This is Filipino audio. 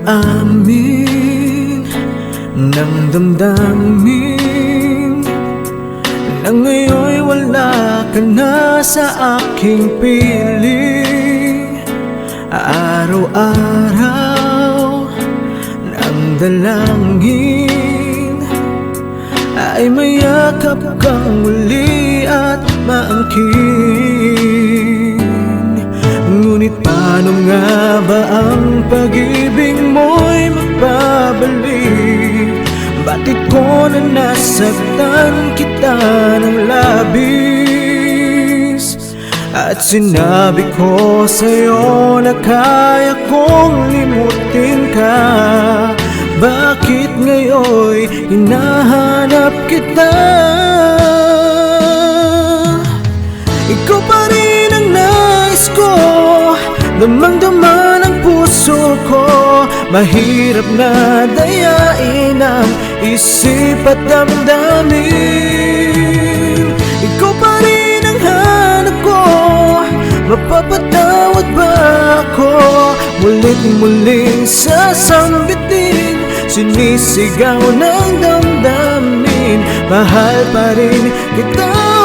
mag-amin ng damdamin na ngayon'y wala ka na sa aking piling. Araw-araw ng dalangin ay mayakap kang muli at maangkin. Ngunit paano nga ba ang pag-ibig mo'y magbabalik? Bakit ko na nasaktan kita ng labis? At sinabi ko sa'yo na kaya kong limutin ka. Bakit ngayon'y hinahanap kita? Ikaw pa rin ang nais ko, damang-dama ng puso ko. Mahirap na dayain ang isip at damdamin. Ikaw pa rin ang hanap ko, mapapatawad ba ako? Mulit-muling sasambitin, sinisigaw ng damdamin. Mahal pa rin kita.